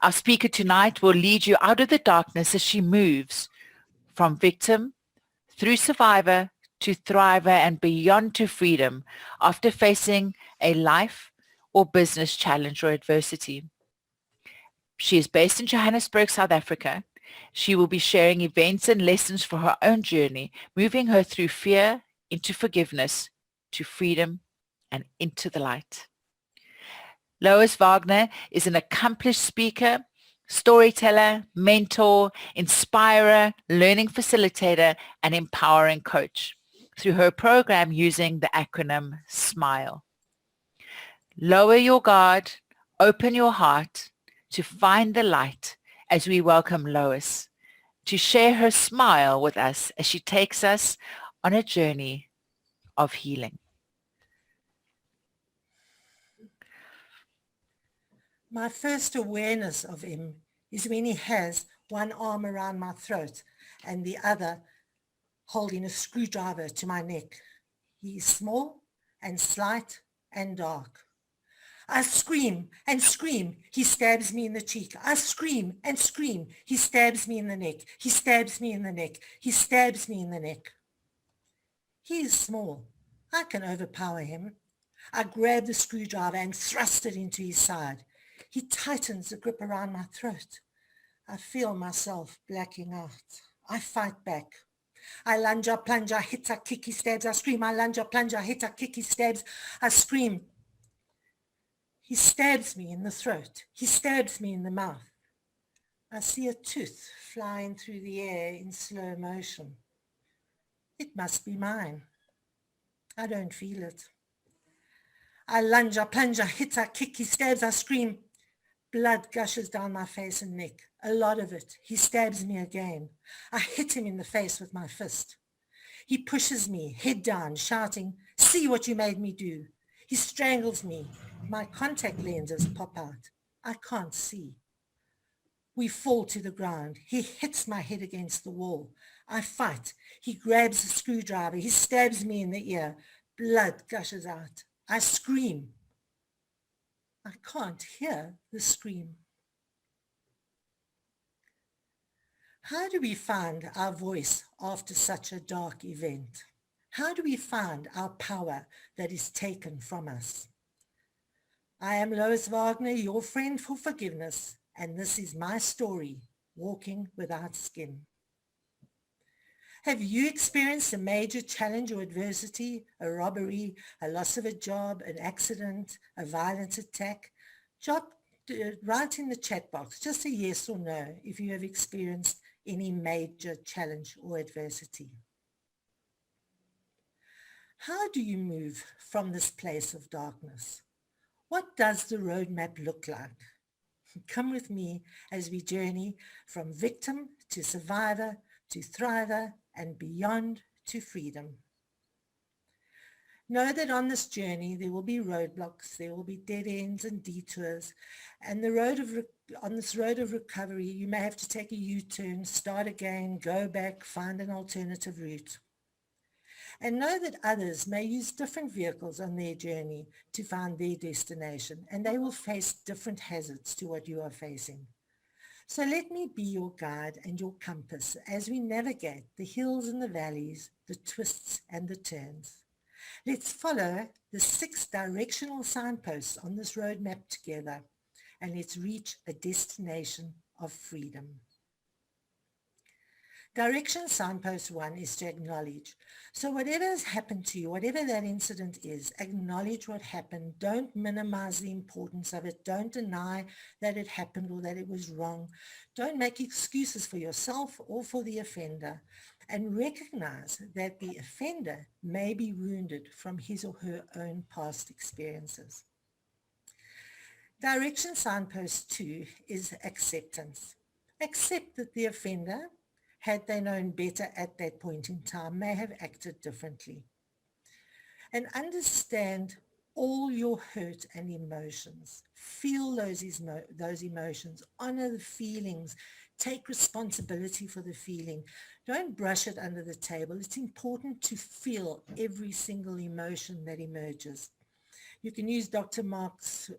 Our speaker tonight will lead you out of the darkness as she moves from victim through survivor to thriver and beyond to freedom after facing a life or business challenge or adversity. She is based in Johannesburg, South Africa. She will be sharing events and lessons for her own journey, moving her through fear into forgiveness, to freedom, and into the light. Lois Wagner is an accomplished speaker, storyteller, mentor, inspirer, learning facilitator, and empowering coach through her program using the acronym SMILE. Lower your guard, open your heart to find the light as we welcome Lois to share her smile with us as she takes us on a journey of healing. My first awareness of him is when he has one arm around my throat and the other holding a screwdriver to my neck. He is small and slight and dark. I scream and scream. He stabs me in the cheek. I scream and scream. He stabs me in the neck. He stabs me in the neck. He stabs me in the neck. He is small. I can overpower him. I grab the screwdriver and thrust it into his side. He tightens the grip around my throat. I feel myself blacking out. I fight back. I lunge, I plunge, I hit, I kick, he stabs, I scream. I lunge, I plunge, I hit, I kick, he stabs, I scream. He stabs me in the throat. He stabs me in the mouth. I see a tooth flying through the air in slow motion. It must be mine. I don't feel it. I lunge, I plunge, I hit, I kick, he stabs, I scream. Blood gushes down my face and neck, a lot of it. He stabs me again. I hit him in the face with my fist. He pushes me, head down, shouting, "See what you made me do." He strangles me. My contact lenses pop out. I can't see. We fall to the ground. He hits my head against the wall. I fight. He grabs a screwdriver. He stabs me in the ear. Blood gushes out. I scream. I can't hear the scream. How do we find our voice after such a dark event? How do we find our power that is taken from us? I am Lois Wagner, your friend for forgiveness, and this is my story, Walking Without Skin. Have you experienced a major challenge or adversity, a robbery, a loss of a job, an accident, a violent attack? Write in the chat box just a yes or no if you have experienced any major challenge or adversity. How do you move from this place of darkness? What does the roadmap look like? Come with me as we journey from victim to survivor to thriver and beyond to freedom. Know that on this journey there will be roadblocks, there will be dead ends and detours, and on this road of recovery you may have to take a U-turn, start again, go back, find an alternative route. And know that others may use different vehicles on their journey to find their destination, and they will face different hazards to what you are facing. So let me be your guide and your compass as we navigate the hills and the valleys, the twists and the turns. Let's follow the 6 directional signposts on this roadmap together, and let's reach a destination of freedom. Direction signpost 1 is to acknowledge. So whatever has happened to you, whatever that incident is, acknowledge what happened. Don't minimize the importance of it. Don't deny that it happened or that it was wrong. Don't make excuses for yourself or for the offender. And recognize that the offender may be wounded from his or her own past experiences. Direction signpost 2 is acceptance. Accept that the offender, had they known better at that point in time, may have acted differently. And understand all your hurt and emotions. Feel those emotions. Honor the feelings. Take responsibility for the feeling. Don't brush it under the table. It's important to feel every single emotion that emerges. You can use Dr. Mark's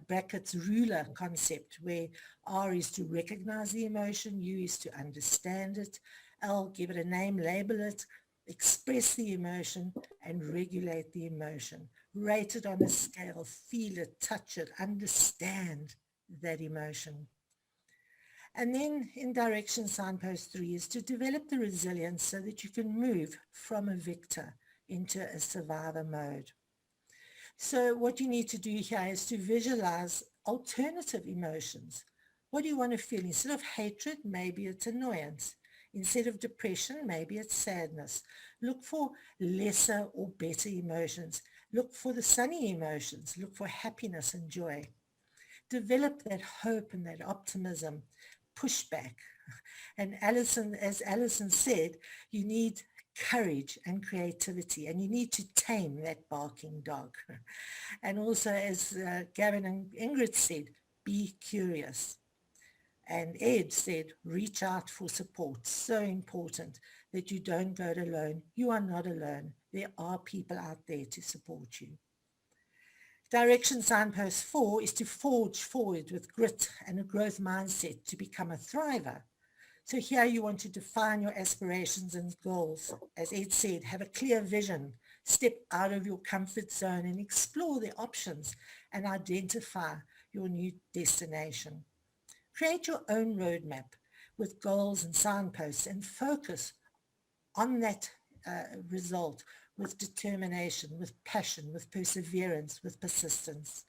Brackett's ruler concept, where R is to recognize the emotion, U is to understand it, L, give it a name, label it, express the emotion, and regulate the emotion. Rate it on a scale, feel it, touch it, understand that emotion. And then in direction signpost 3 is to develop the resilience so that you can move from a victor into a survivor mode. So what you need to do here is to visualize alternative emotions. What do you want to feel? Instead of hatred, maybe it's annoyance. Instead of depression, maybe it's sadness. Look for lesser or better emotions. Look for the sunny emotions. Look for happiness and joy. Develop that hope and that optimism. Push back. And Alison, as Alison said, you need courage and creativity, and you need to tame that barking dog. And also, as Gavin and Ingrid said, be curious. And Ed said, reach out for support. So important that you don't go it alone. You are not alone. There are people out there to support you. Direction signpost 4 is to forge forward with grit and a growth mindset to become a thriver. So here you want to define your aspirations and goals. As Ed said, have a clear vision, step out of your comfort zone and explore the options and identify your new destination. Create your own roadmap with goals and signposts and focus on that result with determination, with passion, with perseverance, with persistence.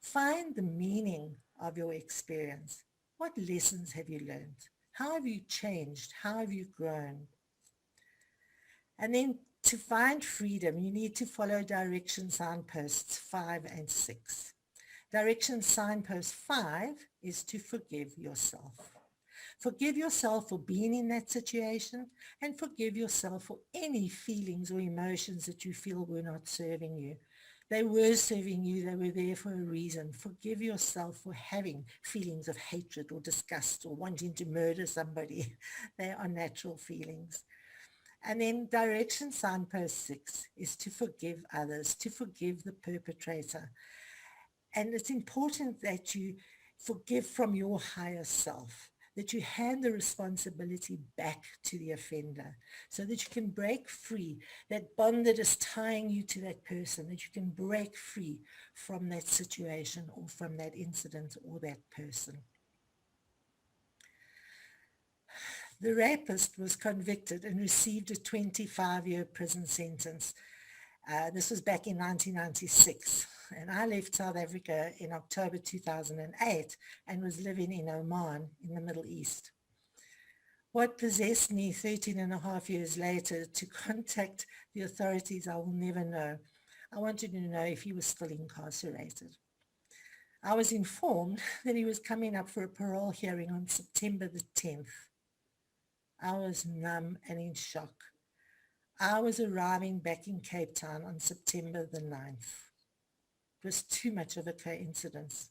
Find the meaning of your experience. What lessons have you learned? How have you changed? How have you grown? And then to find freedom, you need to follow direction signposts 5 and 6. Direction signpost 5 is to forgive yourself. Forgive yourself for being in that situation and forgive yourself for any feelings or emotions that you feel were not serving you. They were serving you. They were there for a reason. Forgive yourself for having feelings of hatred or disgust or wanting to murder somebody. They are natural feelings. And then direction signpost 6 is to forgive others, to forgive the perpetrator. And it's important that you forgive from your higher self, that you hand the responsibility back to the offender so that you can break free that bond that is tying you to that person, that you can break free from that situation or from that incident or that person. The rapist was convicted and received a 25-year prison sentence. This was back in 1996, and I left South Africa in October 2008 and was living in Oman in the Middle East. What possessed me 13 and a half years later to contact the authorities, I will never know. I wanted to know if he was still incarcerated. I was informed that he was coming up for a parole hearing on September the 10th. I was numb and in shock. I was arriving back in Cape Town on September the 9th. It was too much of a coincidence.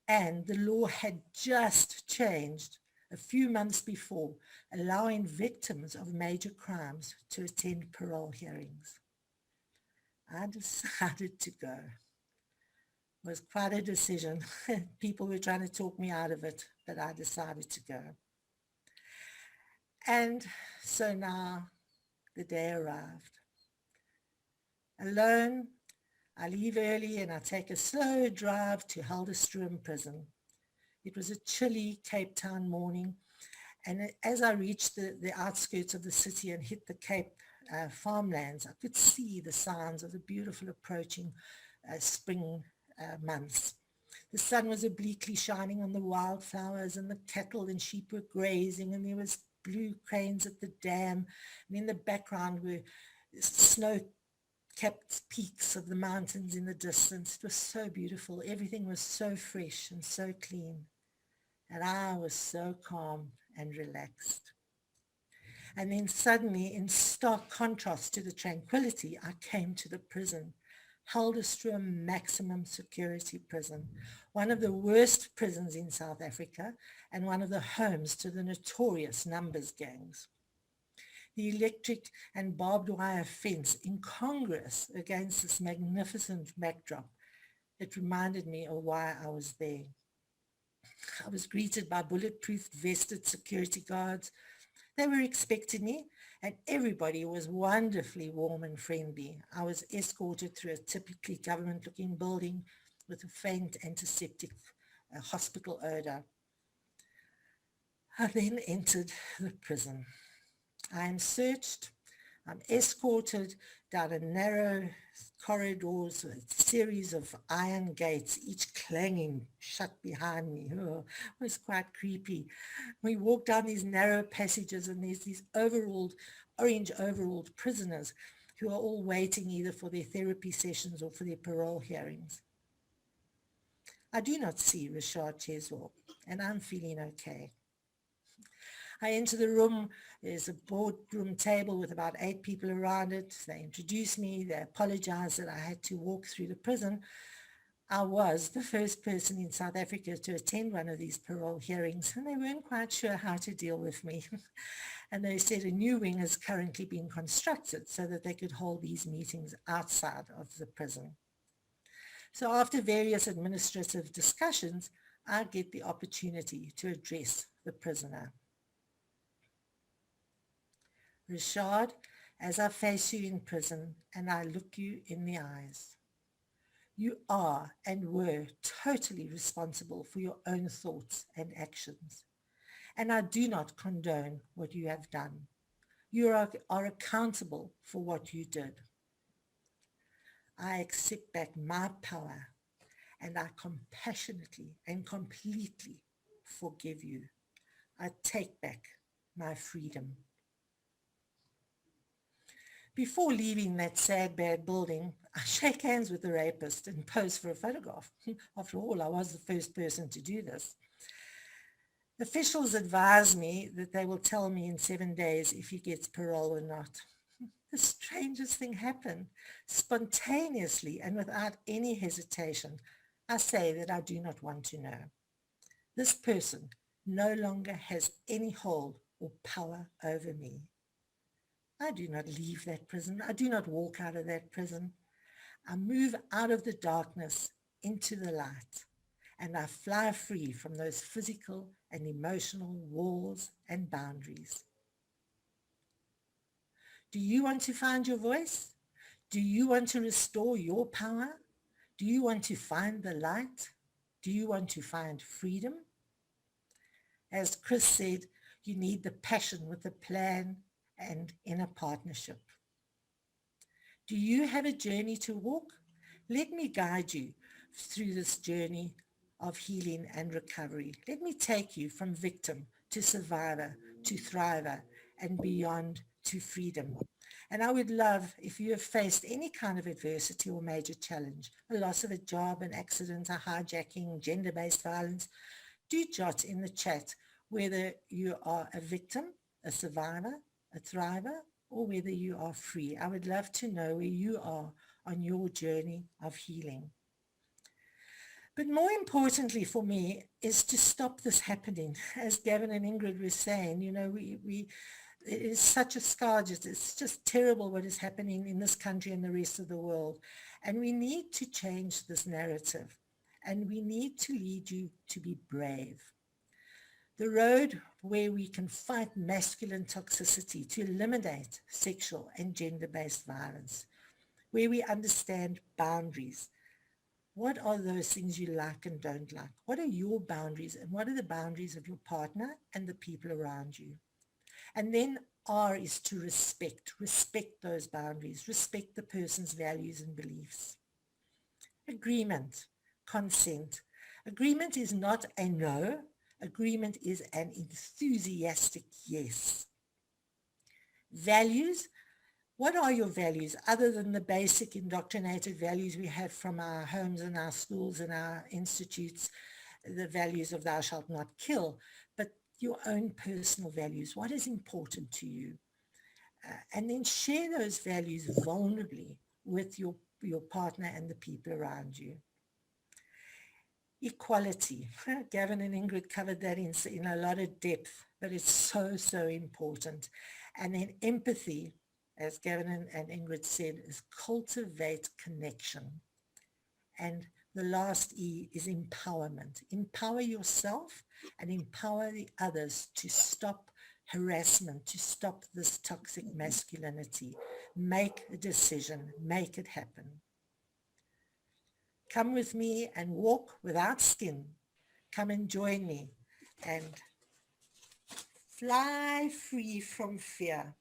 And the law had just changed a few months before, allowing victims of major crimes to attend parole hearings. I decided to go. It was quite a decision. People were trying to talk me out of it, but I decided to go. And so now the day arrived. Alone, I leave early and I take a slow drive to Helderstrom prison. It was a chilly Cape Town morning, and as I reached the outskirts of the city and hit the Cape farmlands, I could see the signs of the beautiful approaching spring months. The sun was obliquely shining on the wildflowers, and the cattle and sheep were grazing, and there was blue cranes at the dam, and in the background were snow-capped peaks of the mountains in the distance. It was so beautiful. Everything was so fresh and so clean, and I was so calm and relaxed. And then suddenly, in stark contrast to the tranquility, I came to the prison. Helderstrom Maximum Security Prison, one of the worst prisons in South Africa and one of the homes to the notorious numbers gangs. The electric and barbed wire fence, incongruous against this magnificent backdrop, It reminded me of why I was there. I was greeted by bulletproof vested security guards. They were expecting me, and everybody was wonderfully warm and friendly. I was escorted through a typically government-looking building with a faint antiseptic hospital odor. I then entered the prison. I am searched. I'm escorted down a narrow corridors with a series of iron gates, each clanging shut behind me. Oh, it was quite creepy. We walk down these narrow passages and there's these orange overalled prisoners who are all waiting either for their therapy sessions or for their parole hearings. I do not see Richard Cheswell, and I'm feeling okay. I enter the room. There's a boardroom table with about 8 people around it. They introduce me. They apologize that I had to walk through the prison. I was the first person in South Africa to attend one of these parole hearings, and they weren't quite sure how to deal with me. And they said a new wing has currently been constructed so that they could hold these meetings outside of the prison. So after various administrative discussions, I get the opportunity to address the prisoner. Richard, as I face you in prison and I look you in the eyes, you are and were totally responsible for your own thoughts and actions. And I do not condone what you have done. You are accountable for what you did. I accept back my power and I compassionately and completely forgive you. I take back my freedom. Before leaving that sad, bad building, I shake hands with the rapist and pose for a photograph. After all, I was the first person to do this. Officials advise me that they will tell me in 7 days if he gets parole or not. The strangest thing happened. Spontaneously and without any hesitation, I say that I do not want to know. This person no longer has any hold or power over me. I do not leave that prison. I do not walk out of that prison. I move out of the darkness into the light, and I fly free from those physical and emotional walls and boundaries. Do you want to find your voice? Do you want to restore your power? Do you want to find the light? Do you want to find freedom? As Chris said, you need the passion with a plan and in a partnership. Do you have a journey to walk? Let me guide you through this journey of healing and recovery. Let me take you from victim to survivor to thriver and beyond to freedom. And I would love if you have faced any kind of adversity or major challenge, a loss of a job, an accident, a hijacking, gender-based violence, do jot in the chat whether you are a victim, a survivor, a thriver, or whether you are free. I would love to know where you are on your journey of healing. But more importantly for me is to stop this happening. As Gavin and Ingrid were saying, you know, it is such a scourge. It's just terrible what is happening in this country and the rest of the world. And we need to change this narrative. And we need to lead you to be brave. The road where we can fight masculine toxicity to eliminate sexual and gender-based violence, where we understand boundaries. What are those things you like and don't like? What are your boundaries and what are the boundaries of your partner and the people around you? And then R is to respect those boundaries, respect the person's values and beliefs. Agreement, consent. Agreement is not a no. Agreement is an enthusiastic yes. Values. What are your values other than the basic indoctrinated values we have from our homes and our schools and our institutes, the values of thou shalt not kill, but your own personal values? What is important to you? And then share those values vulnerably with your partner and the people around you. Equality. Gavin and Ingrid covered that in a lot of depth, but it's so, so important. And then empathy, as Gavin and Ingrid said, is cultivate connection. And the last E is empowerment. Empower yourself and empower the others to stop harassment, to stop this toxic masculinity. Make a decision, make it happen. Come with me and walk without skin. Come and join me and fly free from fear.